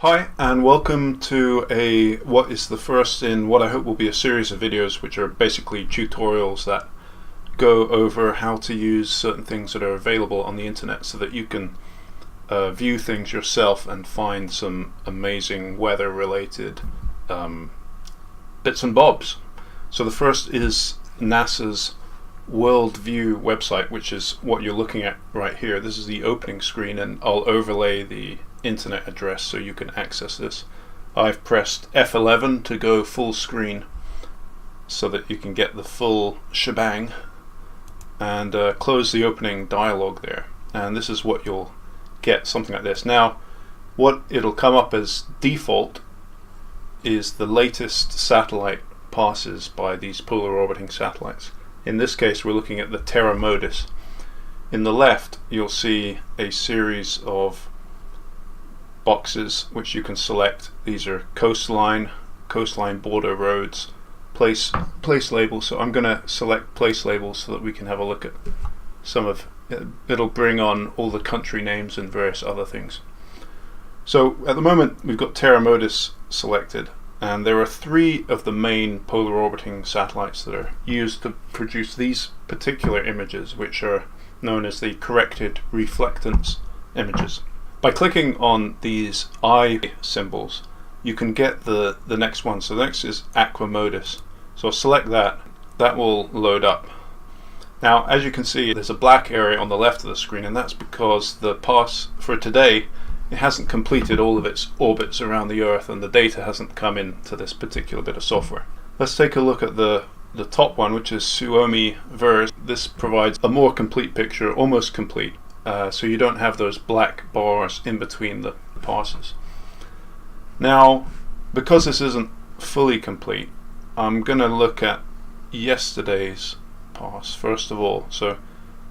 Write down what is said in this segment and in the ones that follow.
Hi, and welcome to what is the first in what I hope will be a series of videos which are basically tutorials that go over how to use certain things that are available on the internet so that you can view things yourself and find some amazing weather related bits and bobs. So the first is NASA's Worldview website, which is what you're looking at right here. This is the opening screen, and I'll overlay the internet address so you can access this. I've pressed F11 to go full screen so that you can get the full shebang, and close the opening dialog there, and this is what you'll get, something like this. Now what it'll come up as default is the latest satellite passes by these polar orbiting satellites. In this case we're looking at the Terra Modis. In the left you'll see a series of boxes which you can select. These are coastline border roads, place labels. So I'm going to select place labels so that we can have a look at some of it. It'll bring on all the country names and various other things. So at the moment we've got Terra Modis selected, and there are three of the main polar orbiting satellites that are used to produce these particular images, which are known as the corrected reflectance images. By clicking on these eye symbols you can get the next one. So the next is Aqua Modis. So I'll select that. That will load up. Now as you can see there's a black area on the left of the screen, and that's because the pass for today, it hasn't completed all of its orbits around the Earth and the data hasn't come into this particular bit of software. Let's take a look at the top one, which is Suomi Vers. This provides a more complete picture, almost complete, so you don't have those black bars in between the passes. Now because this isn't fully complete, I'm going to look at yesterday's pass first of all. So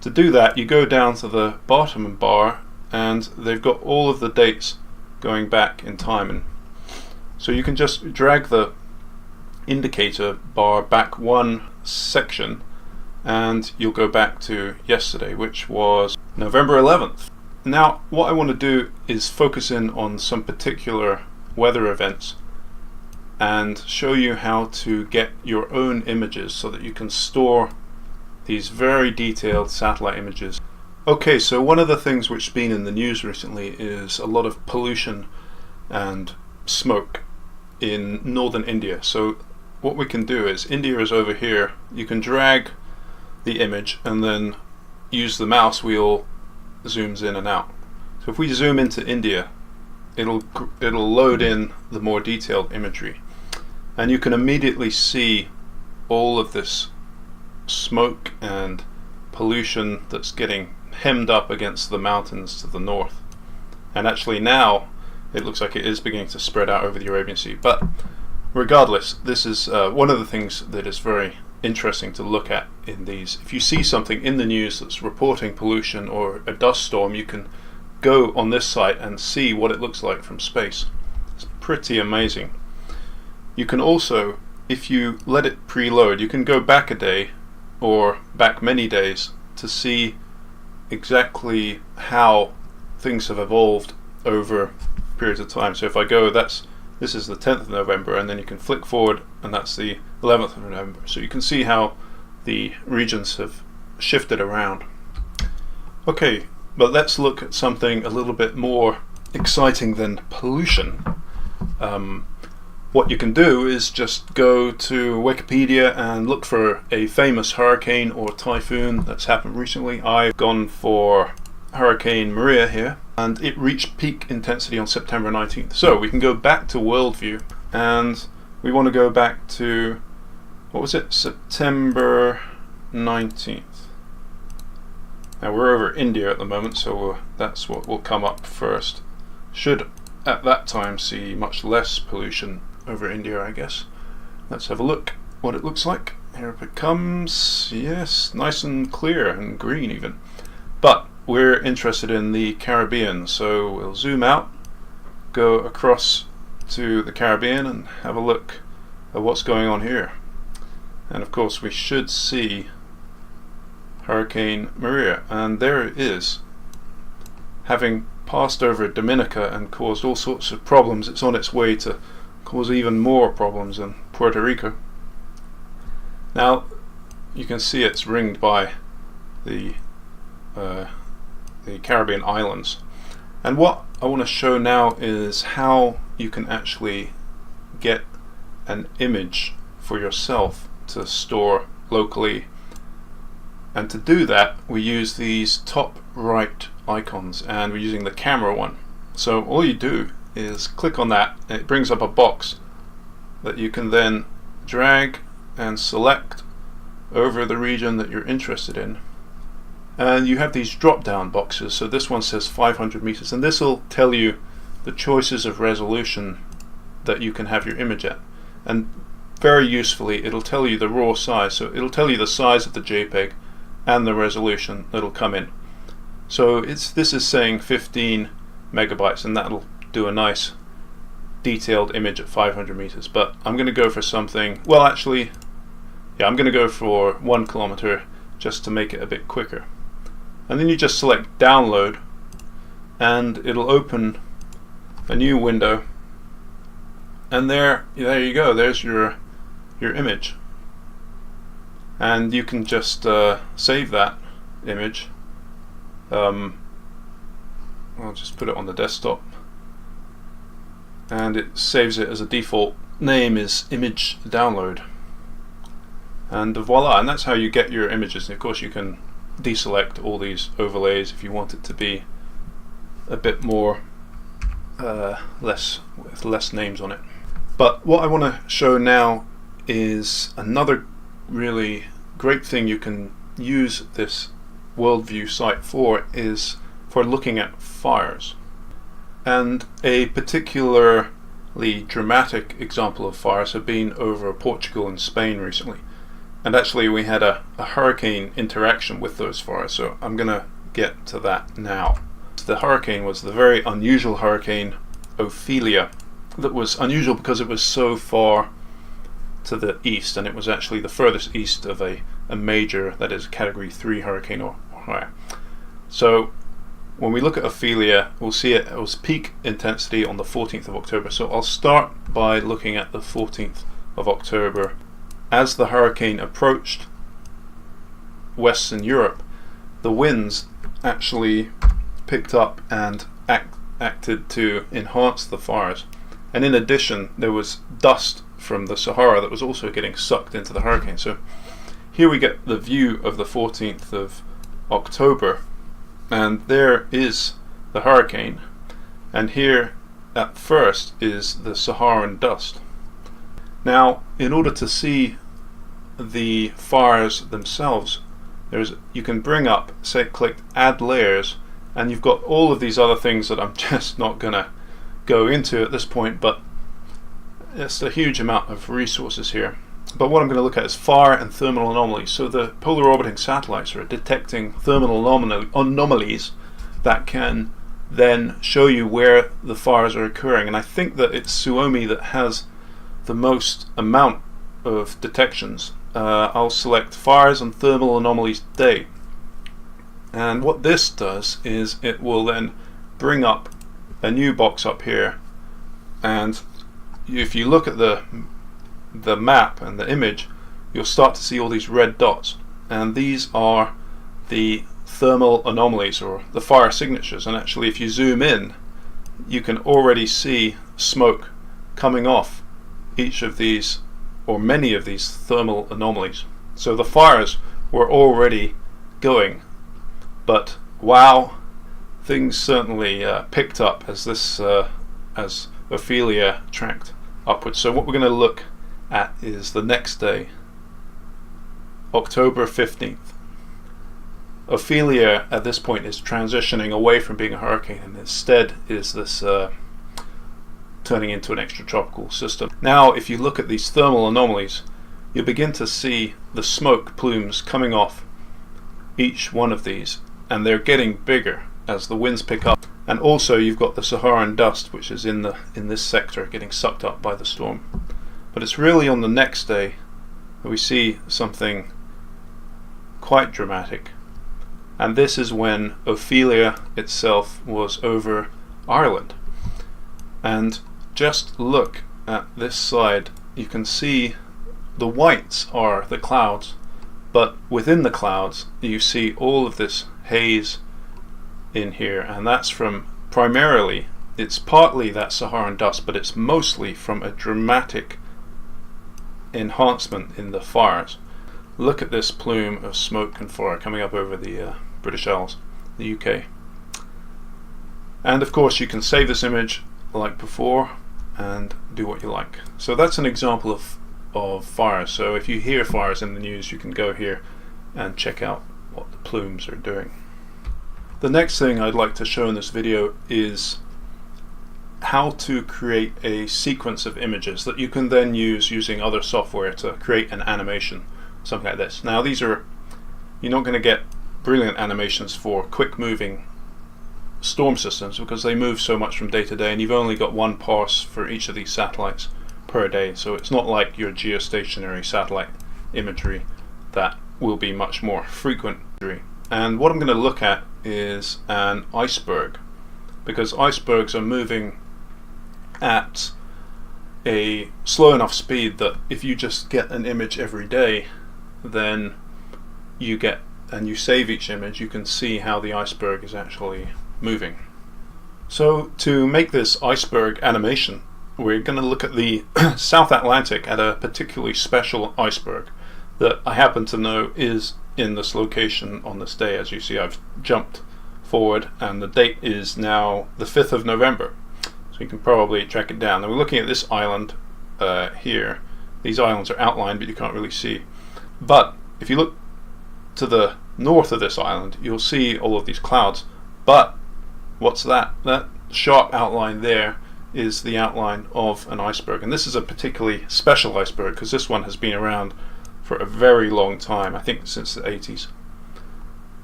to do that you go down to the bottom bar, and they've got all of the dates going back in time, and so you can just drag the indicator bar back one section and you'll go back to yesterday, which was November 11th. Now what I want to do is focus in on some particular weather events and show you how to get your own images so that you can store these very detailed satellite images. Okay, so one of the things which has been in the news recently is a lot of pollution and smoke in northern India. So what we can do is, India is over here, you can drag the image and then use the mouse wheel, zooms in and out. So if we zoom into India, it'll load in the more detailed imagery, and you can immediately see all of this smoke and pollution that's getting hemmed up against the mountains to the north. And actually now it looks like it is beginning to spread out over the Arabian Sea. But regardless, this is one of the things that is very interesting to look at in these. If you see something in the news that's reporting pollution or a dust storm, you can go on this site and see what it looks like from space. It's pretty amazing. You can also, if you let it preload, you can go back a day or back many days to see exactly how things have evolved over periods of time. So if I go, this is the 10th of November, and then you can flick forward and that's the 11th of November. So you can see how the regions have shifted around. Okay, but let's look at something a little bit more exciting than pollution. What you can do is just go to Wikipedia and look for a famous hurricane or typhoon that's happened recently. I've gone for Hurricane Maria here, and it reached peak intensity on September 19th. So we can go back to Worldview, and we want to go back to, what was it, September 19th. Now we're over India at the moment, so that's what will come up first. Should at that time see much less pollution over India, I guess. Let's have a look what it looks like. Here it comes. Yes, nice and clear and green even. But we're interested in the Caribbean, so we'll zoom out, go across to the Caribbean and have a look at what's going on here. And of course we should see Hurricane Maria, and there it is, having passed over Dominica and caused all sorts of problems. It's on its way to cause even more problems in Puerto Rico. Now you can see it's ringed by the Caribbean islands, and what I want to show now is how you can actually get an image for yourself to store locally. And to do that, we use these top right icons, and we're using the camera one. So all you do is click on that, and it brings up a box that you can then drag and select over the region that you're interested in. And you have these drop down boxes. So this one says 500 meters, and this will tell you the choices of resolution that you can have your image at. And very usefully, it'll tell you the raw size. So it'll tell you the size of the JPEG and the resolution that'll come in. So this is saying 15 megabytes, and that'll do a nice detailed image at 500 meters. But I'm going to go for something, well actually, yeah, I'm going to go for 1 kilometer just to make it a bit quicker. And then you just select download, and it'll open a new window, and there you go, there's your image. And you can just save that image. I'll just put it on the desktop, and it saves it as a default name is image download, and voila, and that's how you get your images. And of course you can deselect all these overlays if you want it to be a bit more with less names on it. But what I want to show now is another really great thing you can use this Worldview site for, is for looking at fires. And a particularly dramatic example of fires have been over Portugal and Spain recently. And actually we had a hurricane interaction with those fires, so I'm going to get to that now. The hurricane was the very unusual hurricane Ophelia, that was unusual because it was so far to the east, and it was actually the furthest east of a major, that is category 3 hurricane or higher. So when we look at Ophelia, we'll see it was peak intensity on the 14th of October. So I'll start by looking at the 14th of October. As the hurricane approached Western Europe, the winds actually picked up and acted to enhance the fires. And in addition, there was dust from the Sahara that was also getting sucked into the hurricane. So here we get the view of the 14th of October, and there is the hurricane, and here at first is the Saharan dust. Now, in order to see the fires themselves, you can bring up, say, click add layers, and you've got all of these other things that I'm just not gonna go into at this point, but it's a huge amount of resources here. But what I'm going to look at is fire and thermal anomalies. So the polar orbiting satellites are detecting thermal anomalies that can then show you where the fires are occurring. And I think that it's Suomi that has the most amount of detections. I'll select fires and thermal anomalies day. And what this does is it will then bring up a new box up here, and if you look at the map and the image, you'll start to see all these red dots, and these are the thermal anomalies, or the fire signatures. And actually, if you zoom in, you can already see smoke coming off each of these, or many of these thermal anomalies. So the fires were already going, but wow, things certainly picked up as as Ophelia tracked upwards. So what we're going to look at is the next day, October 15th. Ophelia at this point is transitioning away from being a hurricane, and instead is this turning into an extratropical system. Now if you look at these thermal anomalies, you begin to see the smoke plumes coming off each one of these, and they're getting bigger as the winds pick up. And also you've got the Saharan dust, which is in this sector, getting sucked up by the storm. But it's really on the next day that we see something quite dramatic, And this is when Ophelia itself was over Ireland. And just look at this side, you can see the whites are the clouds, but within the clouds you see all of this haze in here, and that's from primarily, it's partly that Saharan dust, but it's mostly from a dramatic enhancement in the fires. Look at this plume of smoke and fire coming up over the British Isles, the UK. And of course you can save this image like before and do what you like. So that's an example of fires. So if you hear fires in the news, you can go here and check out what the plumes are doing. The next thing I'd like to show in this video is how to create a sequence of images that you can then use using other software to create an animation, something like this. Now these are, you're not going to get brilliant animations for quick moving storm systems because they move so much from day to day, and you've only got one parse for each of these satellites per day, so it's not like your geostationary satellite imagery that will be much more frequent. And what I'm going to look at is an iceberg, because icebergs are moving at a slow enough speed that if you just get an image every day, then you get, and you save each image, you can see how the iceberg is actually moving. So to make this iceberg animation, we're going to look at the South Atlantic at a particularly special iceberg that I happen to know is in this location on this day. As you see, I've jumped forward and the date is now the 5th of November, so you can probably track it down. Now we're looking at this island here. These islands are outlined but you can't really see, but if you look to the north of this island you'll see all of these clouds. But what's that? That sharp outline there is the outline of an iceberg, and this is a particularly special iceberg because this one has been around for a very long time, I think since the 80s.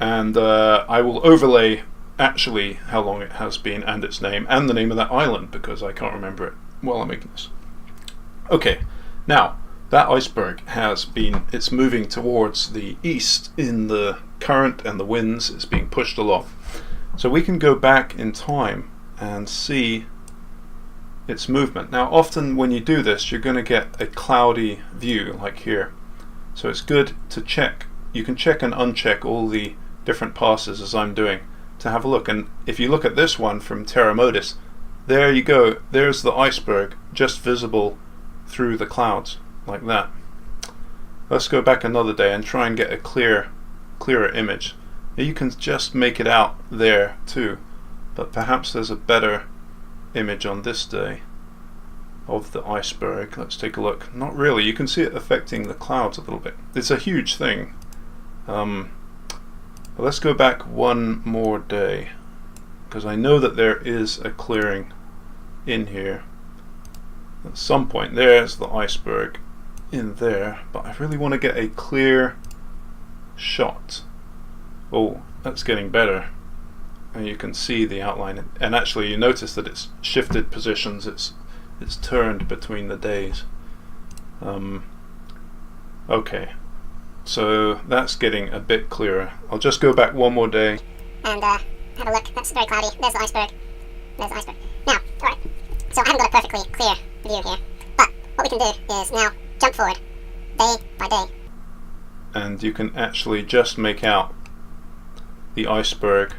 And I will overlay actually how long it has been and its name and the name of that island because I can't remember it while I'm making this. Okay, now that iceberg it's moving towards the east in the current and the winds. It's being pushed along. So we can go back in time and see its movement. Now often when you do this you're going to get a cloudy view like here. So it's good to check. You can check and uncheck all the different passes as I'm doing to have a look. And if you look at this one from Terra Modis, there you go. There's the iceberg just visible through the clouds like that. Let's go back another day and try and get a clearer image. You can just make it out there too, but perhaps there's a better image on this day of the iceberg. Let's take a look. Not really. You can see it affecting the clouds a little bit. It's a huge thing. Let's go back one more day because I know that there is a clearing in here. At some point there's the iceberg in there, but I really want to get a clear shot. Oh, that's getting better. And you can see the outline, and actually you notice that it's shifted positions, it's turned between the days. Okay, so that's getting a bit clearer. I'll just go back one more day and have a look. That's very cloudy. There's the iceberg. There's the iceberg. Now, alright, so I haven't got a perfectly clear view here, but what we can do is now jump forward day by day, and you can actually just make out the iceberg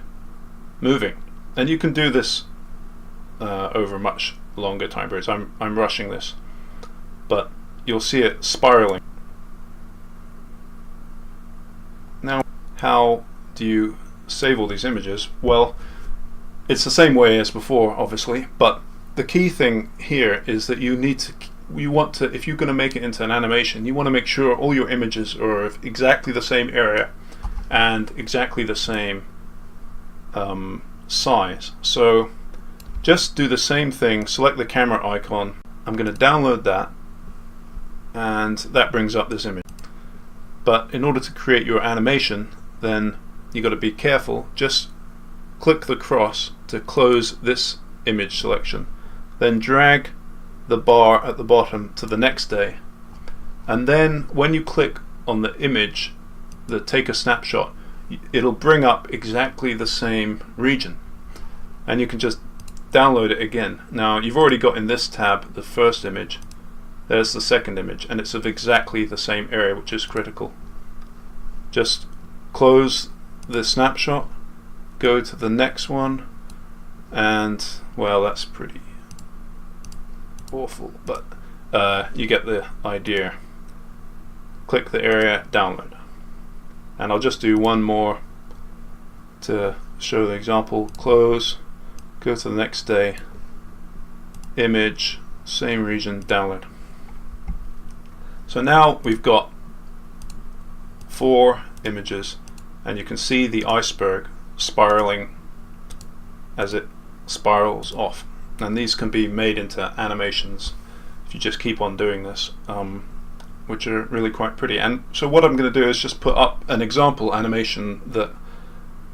moving. And you can do this over much longer time periods. I'm rushing this, but you'll see it spiraling. Now, how do you save all these images? Well, it's the same way as before, obviously, but the key thing here is that you want to, if you're going to make it into an animation, you want to make sure all your images are of exactly the same area and exactly the same size. So just do the same thing, select the camera icon. I'm going to download that, and that brings up this image. But in order to create your animation, then you got to be careful. Just click the cross to close this image selection, then drag the bar at the bottom to the next day, and then when you click on the image that take a snapshot, it'll bring up exactly the same region, and you can just download it again. Now you've already got in this tab the first image, there's the second image, and it's of exactly the same area, which is critical. Just close the snapshot, go to the next one, and well, that's pretty awful, but you get the idea. Click the area, download, and I'll just do one more to show the example. Close, go to the next day, image, same region, download. So now we've got 4 images, and you can see the iceberg spiraling as it spirals off, and these can be made into animations if you just keep on doing this, which are really quite pretty. And so what I'm going to do is just put up an example animation that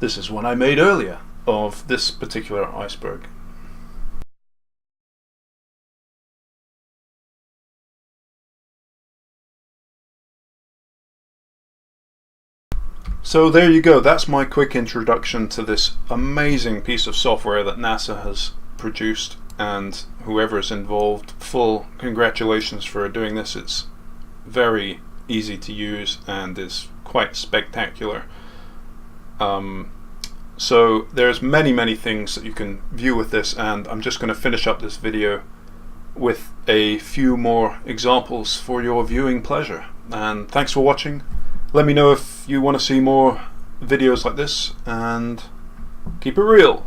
this is one I made earlier of this particular iceberg. So there you go, that's my quick introduction to this amazing piece of software that NASA has produced, and whoever is involved, full congratulations for doing this. It's very easy to use and is quite spectacular. So there's many things that you can view with this, and I'm just going to finish up this video with a few more examples for your viewing pleasure. And thanks for watching. Let me know if you want to see more videos like this, and keep it real.